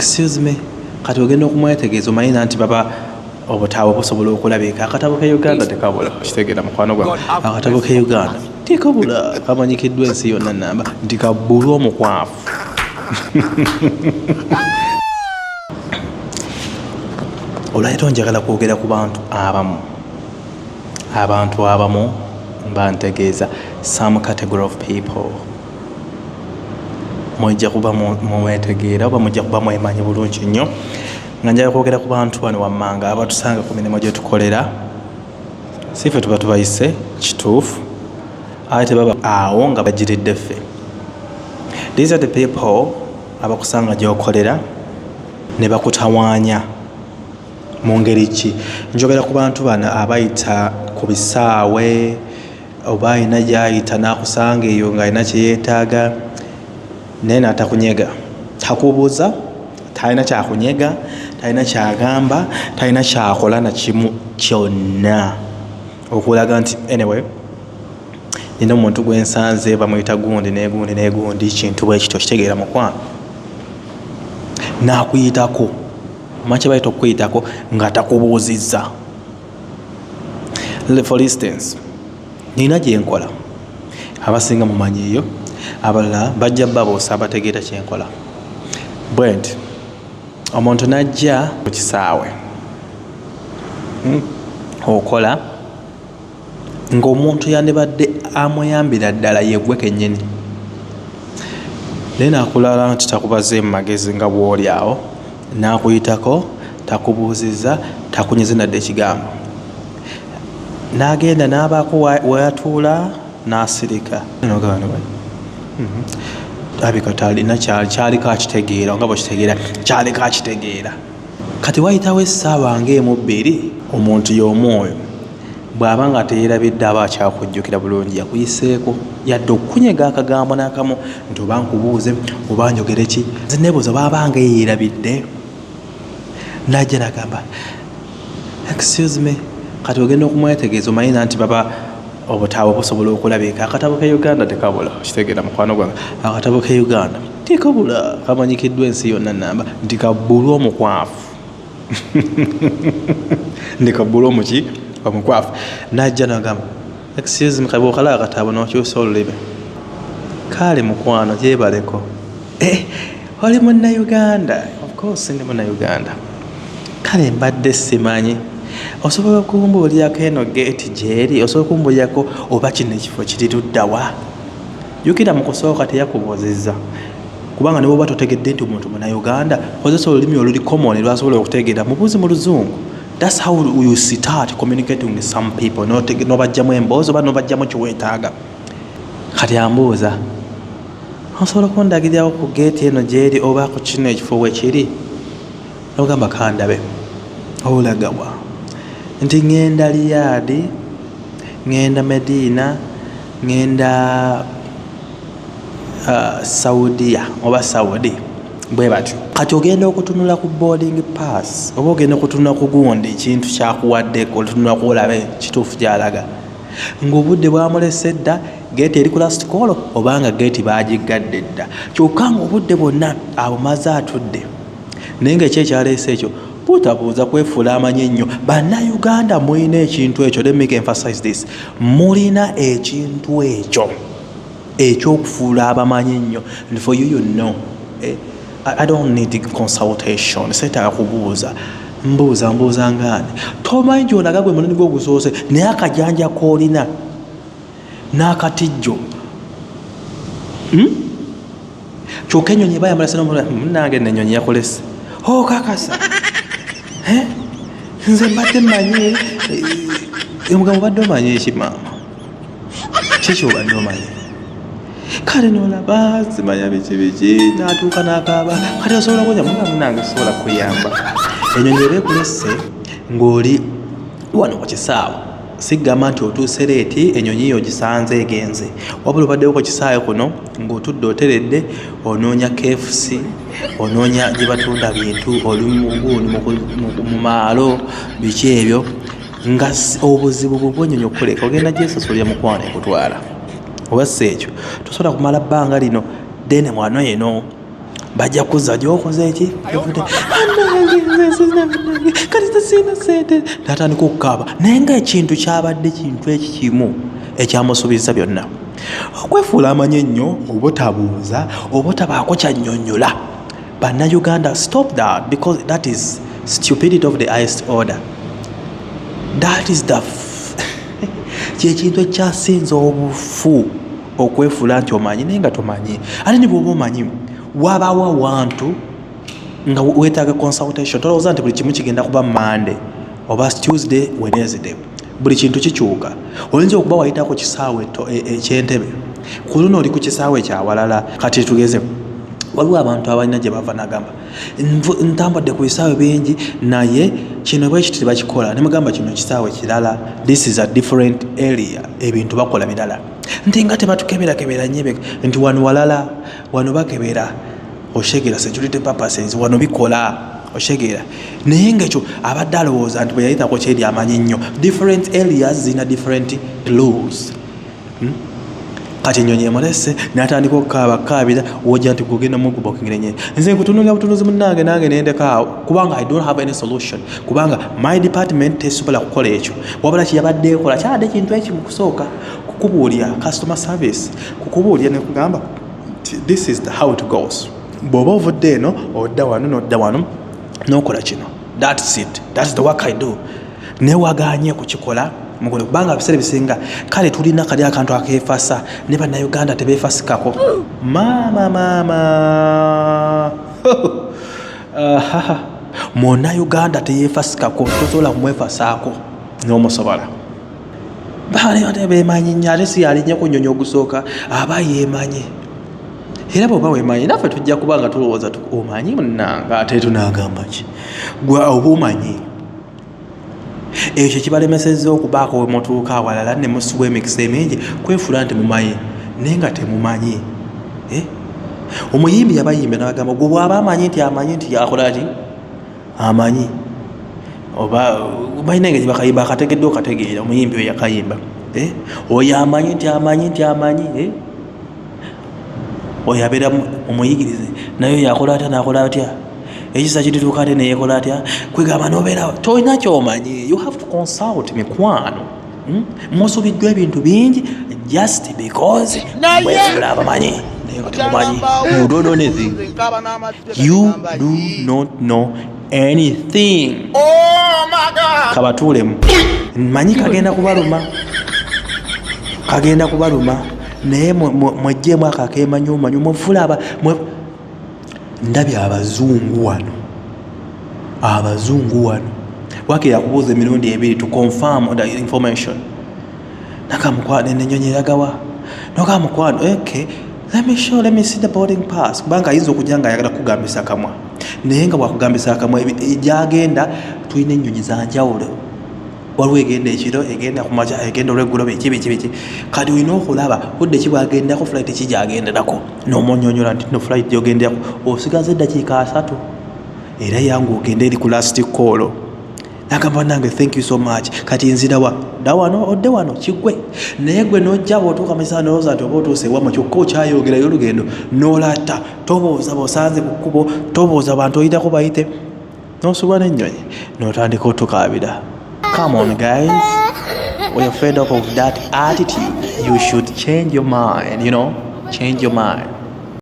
Excuse me, kati ogenda okumwetegeeza omanyina nti baba obutabo busobola okulabika. Akatabo ke Uganda tekabula. Kitegeera mukwano gwange. Akatabo ke Uganda tekabula. Kamanyikiddwa ensi yonna namba nti kabbulwa omukwafu. Olwaleero njagala kwogera ku bantu abamu. Abantu abamu mbantegeeza some category of people. Mujja kuba mwetegeera oba mujja kuba mwemanyi bulungi nnyo nga njagala kwogera ku bantu bano wammanga abatusanga ku mirimu gye tukolera. Si ffe tuba tubayise kituufu ate tebaba awo nga bagiridde ffe. These are the people abakusanga gy'okolera ne bakutawaanya mu ngeri ki. Njogera ku bantu bano abayita ku bisaawe oba alina gy'ayita n'akusanga eyo ng'alina kye yeetaaga naye n'atakunyega. Takubuuza, talina kyakunyega, talina kyagamba, talina kyakola na kimu kyonna okulaga nti anyway nina omuntu gwe nsanze bamuyita gundi n'egundi kintu bwe kityo. Kitegeera mukwano n'akuyitako makye bayita okukuyitako nga takubuuzizza. For instance, nina gye nkola abasinga mumanyi eyo, abalala bajja baboosa abategeera kye nkola. Bwe nti omuntu n'ajja mu kisaawe okola ng'omuntu yandibadde amuyambira ddala yeggwe kennyini naye n'akulala nti takubaze mu magezi nga bw'oli awo n'akuyitako takubuuzizza takunyize nadde ekigambo n'agenda n'abaako weyatuula n'asirika abika talina kyaliko akitegeera nga bwekitegeera kyaliko akitegeera. Kati wayitawo essaawa ng'emu bbiri omuntu y'omu oyo bw'aba nga teyeerabidde aba akyakujjukira bulungi yakuyiseeko yadde okunyega akagambo n'akamu nti oba nkubuuze oba njogere ki nze neebuuza bw'aba nga yeerabidde n'ajja n'agamba excuse me, kati ogenda okumwetegeeza omanyina nti baba obutabo busobola okulabika. Akatabo ke Uganda tekabula. Kitegeera mukwano gwange. Akatabo ke Uganda tekabula. Kamanyikiddwa ensi yonna namba nti kabbulwa omukwafu. Ndi kabbulwa omuki omukwafu. N'ajja n'agamba excuse me, kati bw'okalaba akatabo n'okyusa olulimi kale mukwano gyebaleko. Oli Munnayuganda? Of course ndi Munnayuganda. Kale mbadde simanyi. Osobola okumbuulirako eno geeti gyeri, osobola okumbuulirako oba kino ekifo kiri luddawa. Jjukira mu kusooka teyakubuuzizza kubanga ne bw'oba totegedde nti omuntu Munnayuganda kozesa olulimi oluli common lwasobola okutegeera mubuuzi mu Luzungu. That's how you start communicating with some people. N'obajjamu emboozi oba n'obajjamu kiweetaaga. Kati ambuuza osobola okundagirirawo ku geeti eno gyeri oba ku kino ekifo wekiri? N'ogamba kandabe. Olagawa nti ngenda Riyadi, ngenda Medina, ngenda Saudia oba Saudi bwe batyo. Kati ogenda okutunula ku boarding pass oba ogenda okutunula ku gundi kintu kyakuwaddeko otunula ku olabe kituufu gy'alaga ng'obudde bwamulese dda geeti eri ku last call obanga geeti baagiggadde dda kyokka ng'obudde bwonna abumaze atudde naye ng'ekyekyaleese ekyo butabuuza kwefuula amanyi ennyo. Bannayuganda mulina ekintu ekyo. Let me emphasize this. Mulina ekintu ekyo ekyokufuula abamanyi ennyo. And for you, you know. I don't need consultation. Seetaaga kubuuza. Mbuuza ngaani. Tomanyi gy'olaga gwe mulini gw'ogusoose naye akajanja k'olina n'akatijjo. Kyokka ennyonyi eba yamalese n'omulala munnange ennyonyi yakolese. Kakasa. Nze mbadde mmanyi omugabo badde omanyi ekimaama kiki obadde omanyi kale n'olaba zimanya biki n'atuuka n'akaaba kati osobola kunya munnange sobola kuyamba. Ennyonyi eba ekulese ng'oli wano ku kisaawe sigamba nti otuuse leeti ennyonyi yo gisanze egenze wabula obaddewo ku kisaawe kuno ng'otudde oteredde onoonya KFC onoonya gye batunda bintu oli mu maalo biki ebyo nga obuzibu bw'ennyonyi okuleka ogenda gyesosolya mukwano ekutwala oba si ekyo tosobola kumala bbanga lino dene mwano eno bajja kuzza gyokoze eki kati sina sente natandika okukaaba naye nga ekintu kyabadde kintu ekikimu ekyamusuubiza byonna okwefuula amanyi ennyo obotabuuza obotabaako kyannyonnyola. Bannayuganda, stop that, because that is stupidity of the highest order. That is the kyekintu ekyasinza obufu okwefuula nti omanyi naye nga tomanyi. Ate ne bw'oba omanyi wabawo awantu nga weetaaga consultation tolowooza nti buli kimu kigenda kuba Monday oba Tuesday Wednesday. Buli kintu kikyuka. Oyinza okuba wayitako kisaawe eky'entebe ku luno oli ku kisaawe kyawalala. Kati tugeze waliwo abantu abalina gye bava nagamba ntambadde ku bisaawe bingi naye kino bwe kiti bakikola ne mugamba kino kisaawe kirala, this is a different area, ebintu bakola birala. Nti nga tebatukebera nyebe nti wano walala wano bakebera oshegera security purposes wano bikola oshegera naye ngekyo abadde alowooza nti bwe yayitako kyeri amanyi nnyo. Different areas zina different rules. Kati ennyonyi emulese n'atandika okukaabira wojja nti kugenda mukuba okingirenye nze nkutunuulira butunuzi munnange nange nendekaawo kubanga I don't have any solution kubanga my department tesobola kukola ekyo wabula kiyabadde ekola kyadde kintu ekimu kusooka kukubuulira customer service kukubuulira nekugamba this is how it goes. Bw'oba ovudde eno odda wano n'odda wano n'okola kino, that's it, that's the work I do. Newaganye kukikola mugole kubanga biseera bisinga kale tulina kali akantu akeefasa ne bannayuganda tebeefasikako mama Munnayuganda teyeefasikako tosobola kumwefasaako n'omusobola. Bale beemanyi nnyo ate si yalinnya ku nnyonyi ogusooka aba yeemanyi era bw'oba weemanyi naffe tujja kuba nga tulowooza omanyi munnanga ate tunaagamba ki gwe oba omanyi. Ekyo kibalemesezza okubaako we mutuuka awalala ne musubwa emikisa emingi kwefuula nti mumanyi naye nga temumanyi. Omuyimbi yabayimbe n'abagamba gwe bw'aba amanyi nti akola ki amanyi oba balina engeri bakayimba akategedde okategeera omuyimbi we yakayimba oyo amanyi nti amanyi oyo abeera omuyigirize naye yakola atya n'akola atya ekisa kirituuka ate neyekola atya kwegamba n'obeera tolina kyomanyi. You have to consult mikwano. Musubiddwa ebintu bingi just because mwefuula abamanyi naye nga temumanyi. You don't know anything. You do not know anything. Oh my God. Kabatuulemu manyi kagenda kubaluma naye mwejjeemu akakeemanyi mwefuula ndabye abazungu wano wakira kubuuza emirundi ebiri to confirm the information. Nakamukwano ennyonyi eragawa nokamukwano okay let me see the boarding pass kubanga ayinza okujja nga ayagala kugambisa akamwa naye nga bwakugambisa akamwa gyagenda tulina ennyonyi za njawulo. Waliwo egenda ekiro egenda kumakya egenda olweggulo biki kati olina okulaba budde ki bwagendako flight ki gyagenderako n'omunyonyola nti no flight gyogenderako osigaza eddakiika 3 era yangu ogende eri ku last call. Nagamba nange thank you so much kati nzirawa dawano odde wano kigwe naye gwe n'ojja bw'otuuka mu kisaana olowooza nti oba otuuse wamwe kyokka okyayogerayo olugendo n'olatta tobooza bw'osanze ku kkubo tobooza abantu oyitako bayite n'osubwa n'ennyonyi n'otandika otukaabira. Come on guys, when you're fed up of that attitude, you should change your mind, change your mind.